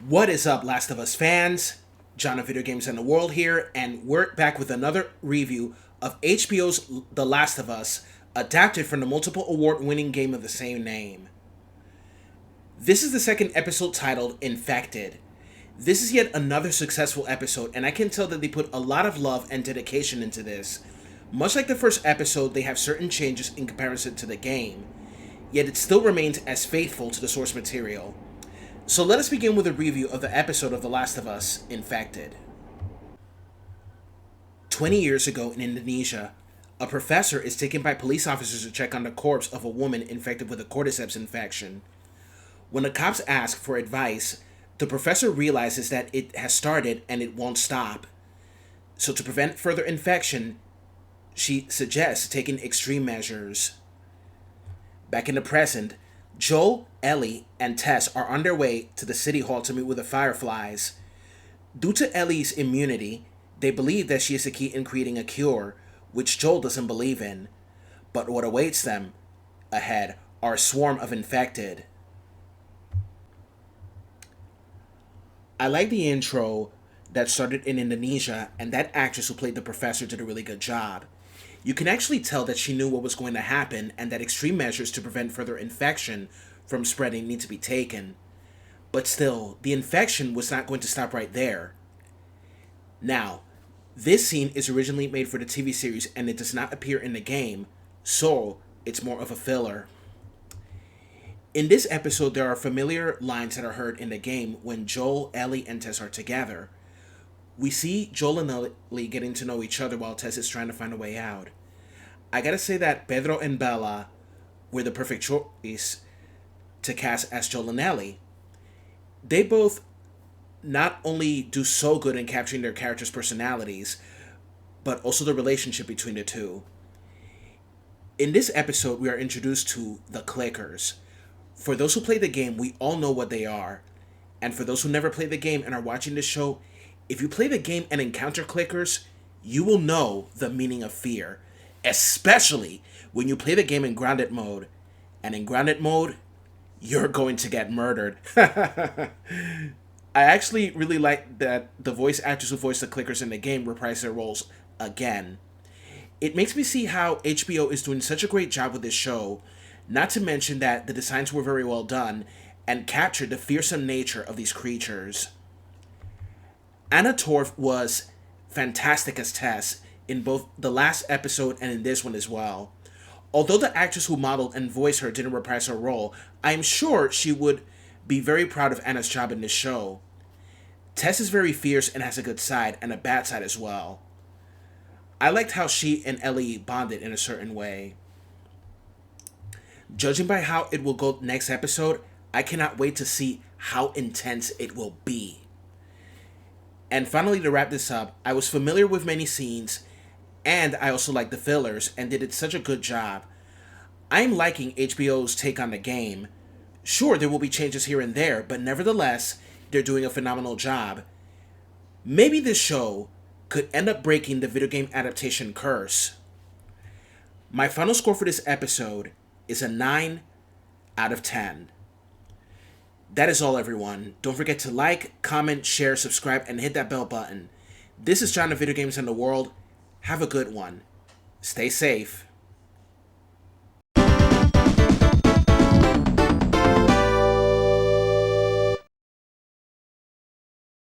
What is up, Last of Us fans? John of Video Games and the World here, and we're back with another review of HBO's The Last of Us, adapted from the multiple award-winning game of the same name. This is the second episode titled Infected. This is yet another successful episode, and I can tell that they put a lot of love and dedication into this. Much like the first episode, they have certain changes in comparison to the game, yet it still remains as faithful to the source material. So let us begin with a review of the episode of The Last of Us, Infected. 20 years ago in Indonesia, a professor is taken by police officers to check on the corpse of a woman infected with a cordyceps infection. When the cops ask for advice, the professor realizes that it has started and it won't stop. So to prevent further infection, she suggests taking extreme measures. Back in the present, Joel, Ellie, and Tess are on their way to the city hall to meet with the Fireflies. Due to Ellie's immunity, they believe that she is the key in creating a cure, which Joel doesn't believe in. But what awaits them ahead are a swarm of infected. I like the intro that started in Indonesia, and that actress who played the professor did a really good job. You can actually tell that she knew what was going to happen and that extreme measures to prevent further infection from spreading need to be taken. But still, the infection was not going to stop right there. Now, this scene is originally made for the TV series and it does not appear in the game, so it's more of a filler. In this episode, there are familiar lines that are heard in the game when Joel, Ellie, and Tess are together. We see Joel and Ellie getting to know each other while Tess is trying to find a way out. I gotta say that Pedro and Bella were the perfect choice to cast as Joel and Ellie. They both not only do so good in capturing their characters' personalities, but also the relationship between the two. In this episode, we are introduced to the Clickers. For those who play the game, we all know what they are. And for those who never played the game and are watching this show, if you play the game and encounter Clickers, you will know the meaning of fear. Especially when you play the game in grounded mode. And in grounded mode, you're going to get murdered. I actually really like that the voice actors who voice the Clickers in the game reprise their roles again. It makes me see how HBO is doing such a great job with this show, not to mention that the designs were very well done and captured the fearsome nature of these creatures. Anna Torv was fantastic as Tess in both the last episode and in this one as well. Although the actress who modeled and voiced her didn't reprise her role, I am sure she would be very proud of Anna's job in this show. Tess is very fierce and has a good side and a bad side as well. I liked how she and Ellie bonded in a certain way. Judging by how it will go next episode, I cannot wait to see how intense it will be. And finally, to wrap this up, I was familiar with many scenes, and I also liked the fillers, and did such a good job. I'm liking HBO's take on the game. Sure, there will be changes here and there, but nevertheless, they're doing a phenomenal job. Maybe this show could end up breaking the video game adaptation curse. My final score for this episode is a 9 out of 10. That is all, everyone. Don't forget to like, comment, share, subscribe, and hit that bell button. This is John of Video Games and the World. Have a good one. Stay safe.